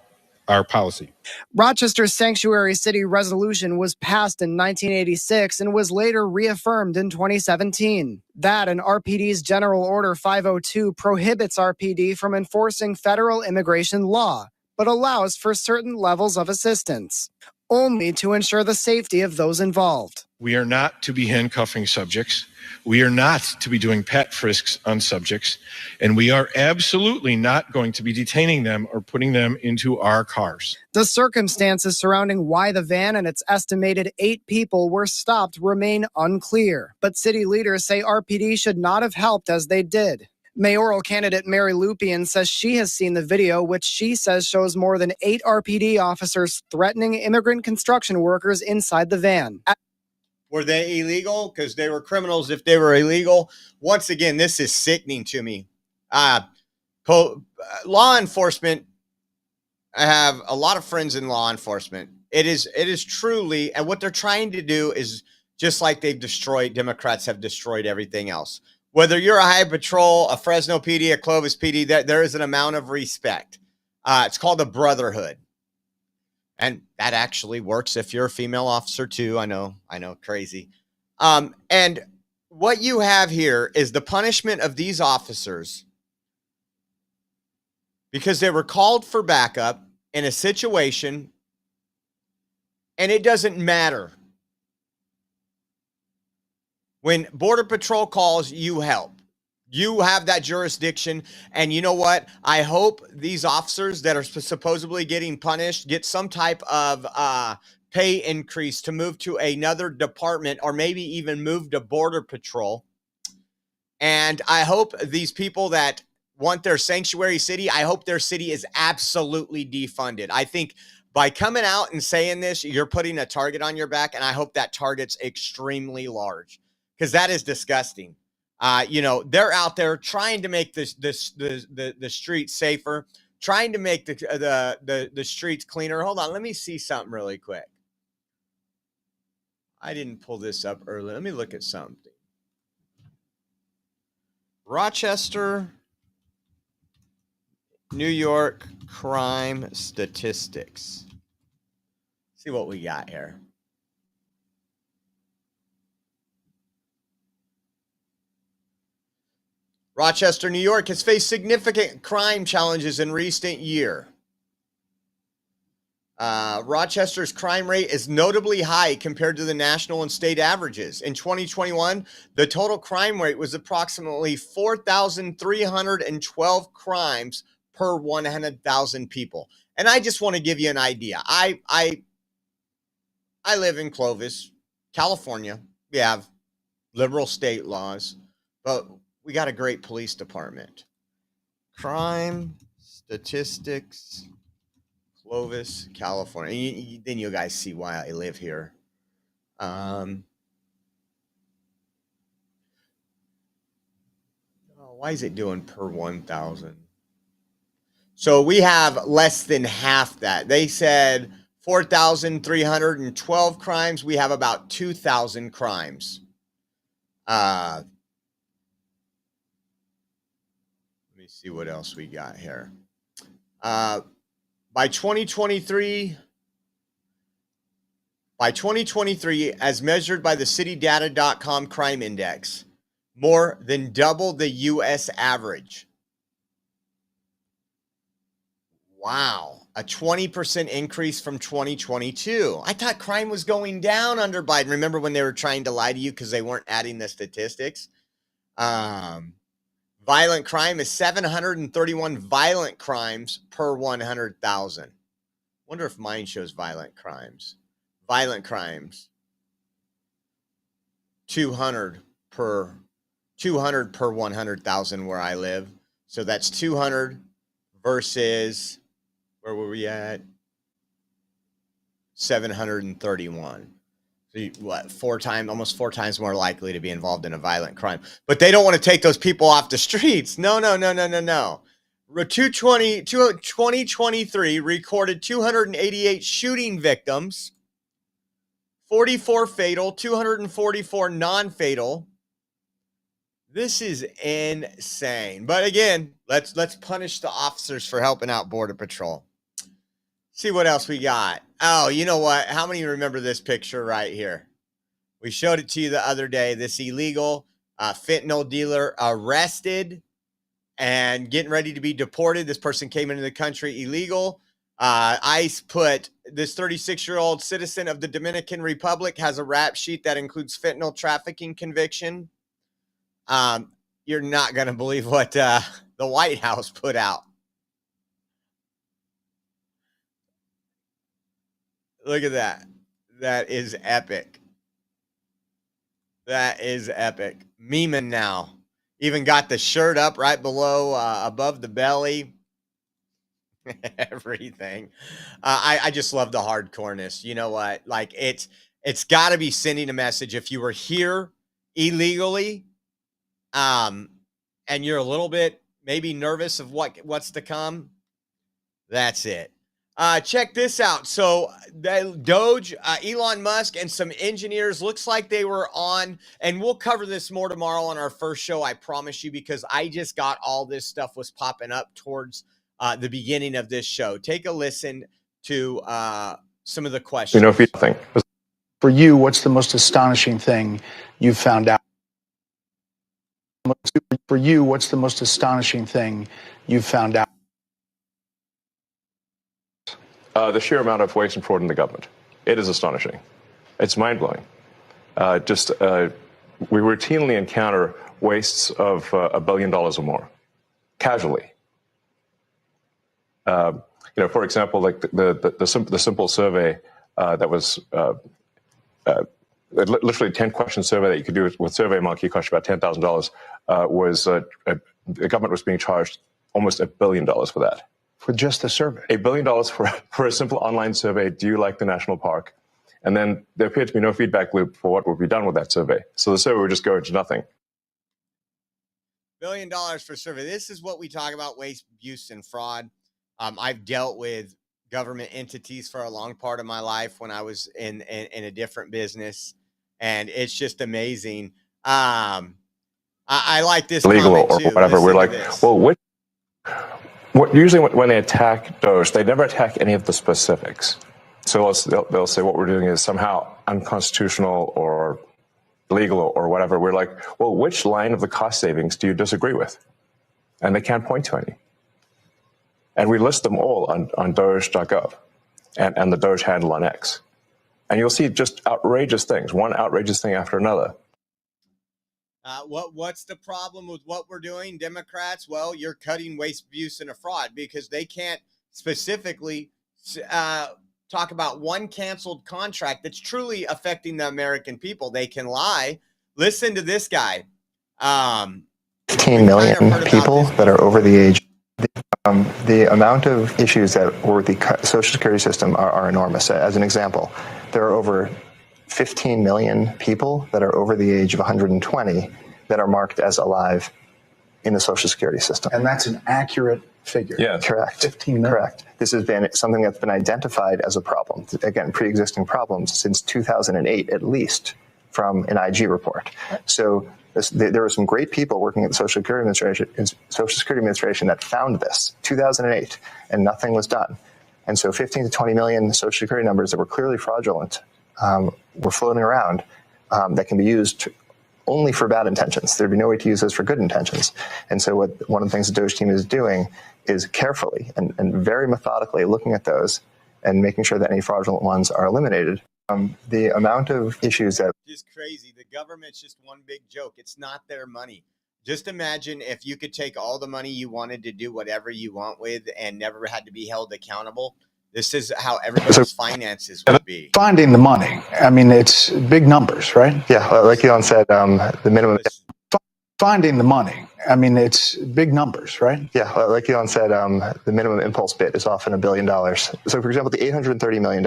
policy. Rochester's sanctuary city resolution was passed in 1986 and was later reaffirmed in 2017. That and RPD's General Order 502 prohibits RPD from enforcing federal immigration law, but allows for certain levels of assistance, only to ensure the safety of those involved. We are not to be handcuffing subjects. We are not to be doing pat frisks on subjects. And we are absolutely not going to be detaining them or putting them into our cars. The circumstances surrounding why the van and its estimated 8 people were stopped remain unclear. But city leaders say RPD should not have helped as they did. Mayoral candidate Mary Lupien says she has seen the video, which she says shows more than 8 RPD officers threatening immigrant construction workers inside the van. Were they illegal? Because they were criminals if they were illegal. Once again, this is sickening to me. Law enforcement, I have a lot of friends in law enforcement. It is truly, and what they're trying to do is just like Democrats have destroyed everything else. Whether you're a Highway Patrol, a Fresno PD, a Clovis PD, there is an amount of respect. It's called a brotherhood. And that actually works if you're a female officer too. I know, crazy. And what you have here is the punishment of these officers because they were called for backup in a situation, and it doesn't matter. When Border Patrol calls, you help. You have that jurisdiction. And you know what? I hope these officers that are supposedly getting punished get some type of pay increase to move to another department, or maybe even move to Border Patrol. And I hope these people that want their sanctuary city, I hope their city is absolutely defunded. I think by coming out and saying this, you're putting a target on your back, and I hope that target's extremely large, because that is disgusting. You know, they're out there trying to make the streets safer, trying to make the streets cleaner. Hold on, let me see something really quick. I didn't pull this up earlier. Let me look at something. Rochester, New York crime statistics. See what we got here. Rochester, New York has faced significant crime challenges in recent year. Rochester's crime rate is notably high compared to the national and state averages. In 2021, the total crime rate was approximately 4,312 crimes per 100,000 people. And I just want to give you an idea. I live in Clovis, California. We have liberal state laws, but we got a great police department. Crime statistics, Clovis, California. Then you guys see why I live here. Why is it doing per 1,000? So we have less than half that. They said 4,312 crimes. We have about 2,000 crimes. Let me see what else we got here. By 2023, as measured by the CityData.com Crime Index, more than double the U.S. average. Wow, a 20% increase from 2022. I thought crime was going down under Biden. Remember when they were trying to lie to you because they weren't adding the statistics? Violent crime is 731 violent crimes per 100,000. Wonder if mine shows violent crimes. Violent crimes, 200 per 100,000 where I live. So that's 200 versus, where were we at? 731. So what, almost four times more likely to be involved in a violent crime. But they don't want to take those people off the streets. No. 2023 recorded 288 shooting victims, 44 fatal, 244 non-fatal. This is insane. But again, let's punish the officers for helping out Border Patrol. See what else we got. Oh, you know what? How many remember this picture right here? We showed it to you the other day. This illegal fentanyl dealer arrested and getting ready to be deported. This person came into the country illegal. ICE put this 36-year-old citizen of the Dominican Republic has a rap sheet that includes fentanyl trafficking conviction. You're not going to believe what the White House put out. Look at that. That is epic. That is epic. Memeing now. Even got the shirt up right below, above the belly. Everything. I just love the hardcoreness. You know what? Like it's got to be sending a message. If you were here illegally, and you're a little bit maybe nervous of what's to come, that's it. Check this out. So Doge, Elon Musk, and some engineers, looks like they were on, and we'll cover this more tomorrow on our first show, I promise you, because I just got all this stuff was popping up towards the beginning of this show. Take a listen to some of the questions. You know, if you think, for you, what's the most astonishing thing you've found out? For you, what's the most astonishing thing you've found out? The sheer amount of waste and fraud in the government. It is astonishing. It's mind-blowing. We routinely encounter wastes of $1 billion or more, casually. For example, like the simple survey that was literally 10-question survey that you could do with SurveyMonkey, cost you about $10,000. The government was being charged almost $1 billion for that. For just the survey? $1 billion for a simple online survey. Do you like the national park? And then there appeared to be no feedback loop for what would be done with that survey. So the survey would just go into nothing. $1 billion for survey. This is what we talk about: waste, abuse, and fraud. I've dealt with government entities for a long part of my life when I was in a different business, and it's just amazing. I like this Legal or comment too. whatever. Listen We're to like, this. well, usually when they attack Doge, they never attack any of the specifics. So they'll say what we're doing is somehow unconstitutional or illegal or whatever. We're like, well, which line of the cost savings do you disagree with? And they can't point to any. And we list them all on Doge.gov and the Doge handle on X. And you'll see just outrageous things, one outrageous thing after another. What's the problem with what we're doing, Democrats? Well, you're cutting waste, abuse, and a fraud because they can't specifically talk about one canceled contract that's truly affecting the American people. They can lie. Listen to this guy. 15 million people that are over the age. The amount of issues that were with the Social Security system are enormous. As an example, there are over 15 million people that are over the age of 120 that are marked as alive in the Social Security system. And that's an accurate figure. Yeah, correct. 15 million. Correct. This has been something that's been identified as a problem. Again, pre-existing problems since 2008, at least, from an IG report. So there were some great people working at the Social Security Administration that found this, 2008, and nothing was done. And so 15 to 20 million Social Security numbers that were clearly fraudulent were floating around that can be used only for bad intentions. There'd be no way to use those for good intentions. And so one of the things the Doge team is doing is carefully and very methodically looking at those and making sure that any fraudulent ones are eliminated. The amount of issues that... Just crazy. The government's just one big joke. It's not their money. Just imagine if you could take all the money you wanted to do whatever you want with and never had to be held accountable. This is how everybody's finances would be. Finding the money. I mean, it's big numbers, right? Yeah, like Elon said, the minimum... Finding the money. I mean, it's big numbers, right? Yeah, like Elon said, the minimum impulse bid is often $1 billion. So, for example, the $830 million,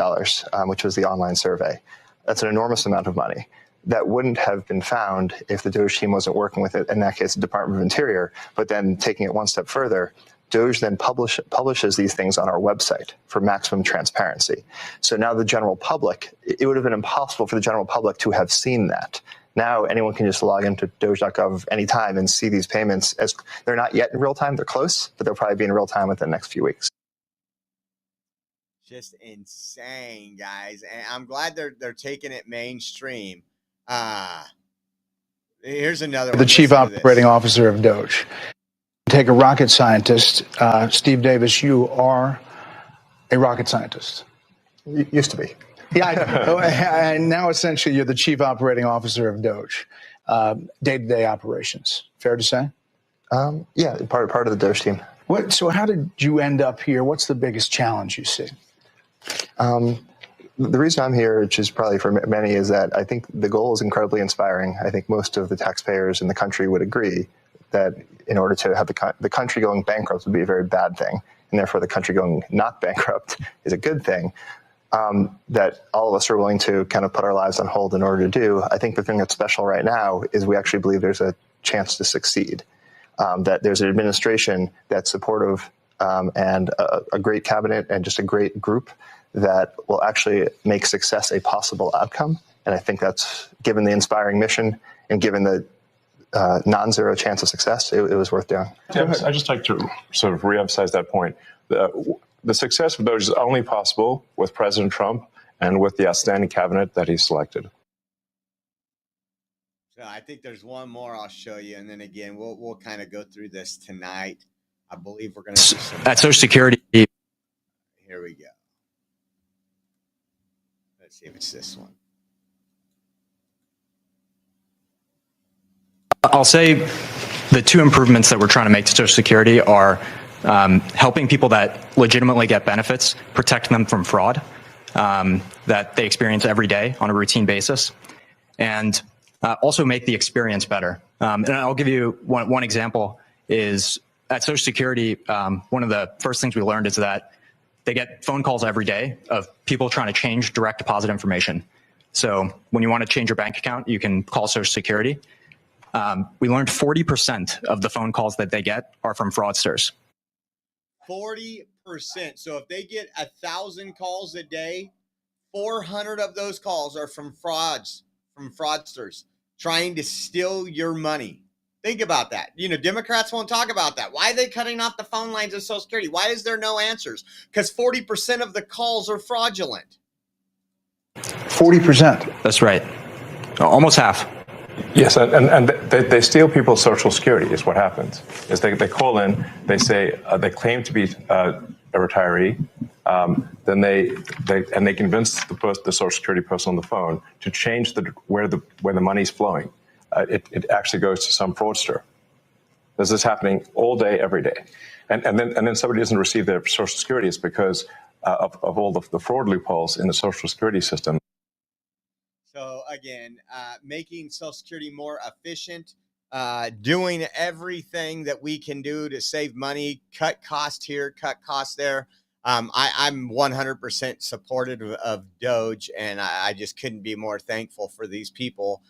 which was the online survey, that's an enormous amount of money that wouldn't have been found if the Doge team wasn't working with it, in that case, the Department of Interior. But then taking it one step further, Doge then publishes these things on our website for maximum transparency. So now the general public, it would have been impossible for the general public to have seen that. Now anyone can just log into Doge.gov anytime and see these payments. As they're not yet in real time, they're close, but they'll probably be in real time within the next few weeks. Just insane, guys. And I'm glad they're taking it mainstream. Here's another one. The chief operating officer of Doge. Take a rocket scientist. Steve Davis, you are a rocket scientist. Used to be. Yeah, I know. And now essentially you're the chief operating officer of Doge. Day-to-day operations. Fair to say? Yeah, part of the Doge team. So how did you end up here? What's the biggest challenge you see? The reason I'm here, which is probably for many, is that I think the goal is incredibly inspiring. I think most of the taxpayers in the country would agree that in order to have the country going bankrupt would be a very bad thing, and therefore the country going not bankrupt is a good thing. That all of us are willing to kind of put our lives on hold in order to do. I think the thing that's special right now is we actually believe there's a chance to succeed, that there's an administration that's supportive and a great cabinet and just a great group that will actually make success a possible outcome. And I think that's, given the inspiring mission and given the non-zero chance of success, it was worth doing. I'd just like to sort of reemphasize that point. The success of Doge is only possible with President Trump and with the outstanding cabinet that he selected. So I think there's one more I'll show you, and then again we'll kind of go through this tonight. I believe we're going to do some At Social Security. Here we go. Let's see if it's this one. I'll say the two improvements that we're trying to make to Social Security are helping people that legitimately get benefits, protecting them from fraud that they experience every day on a routine basis, and also make the experience better. And I'll give you one example is at Social Security, one of the first things we learned is that they get phone calls every day of people trying to change direct deposit information. So when you want to change your bank account, you can call Social Security. We learned 40% of the phone calls that they get are from fraudsters. 40%. So if they get 1,000 calls a day, 400 of those calls are from fraudsters trying to steal your money. Think about that. You know, Democrats won't talk about that. Why are they cutting off the phone lines of Social Security? Why is there no answers? Because 40% of the calls are fraudulent. 40%. That's right. Almost half. Yes, and they steal people's Social Security is what happens. Is they call in, they say they claim to be a retiree, then they convince the Social Security person on the phone to change where the money's flowing. It actually goes to some fraudster. This is happening all day, every day, and then somebody doesn't receive their Social Security. It's because of all the fraud loopholes in the Social Security system. So again, making Social Security more efficient, doing everything that we can do to save money, cut cost here, cut cost there. I'm 100% supportive of Doge, and I just couldn't be more thankful for these people.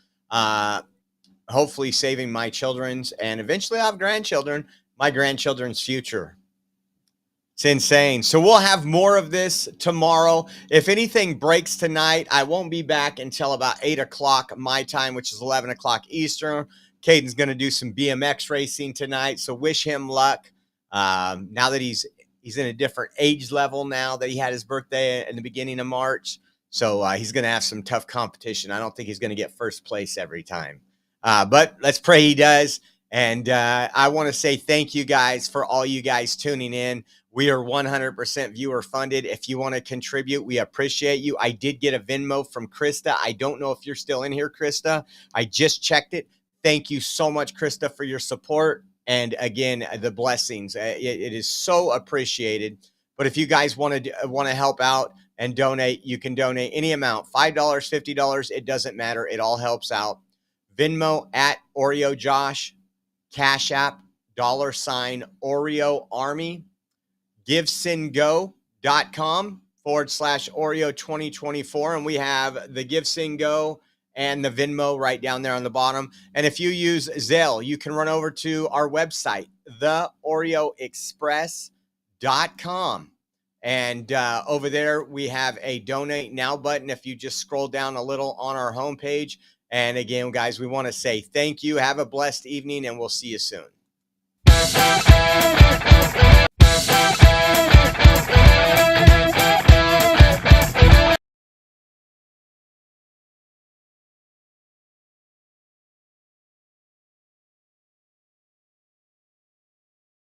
Hopefully saving my children's and eventually I have grandchildren, my grandchildren's future. It's insane. So we'll have more of this tomorrow. If anything breaks tonight, I won't be back until about 8 o'clock my time, which is 11 o'clock Eastern. Caden's going to do some BMX racing tonight, so wish him luck. Now that he's in a different age level now that he had his birthday in the beginning of March. So he's going to have some tough competition. I don't think he's going to get first place every time. But let's pray he does. And I want to say thank you guys for all you guys tuning in. We are 100% viewer funded. If you want to contribute, we appreciate you. I did get a Venmo from Krista. I don't know if you're still in here, Krista. I just checked it. Thank you so much, Krista, for your support. And again, the blessings. It is so appreciated. But if you guys want to help out and donate, you can donate any amount, $5, $50. It doesn't matter. It all helps out. Venmo at Oreo Josh, Cash App, $ Oreo Army, GiveSendGo.com/Oreo 2024. And we have the GiveSendGo and the Venmo right down there on the bottom. And if you use Zelle, you can run over to our website, theoreoexpress.com. And over there, we have a Donate Now button if you just scroll down a little on our homepage. And again, guys, we want to say thank you. Have a blessed evening, and we'll see you soon.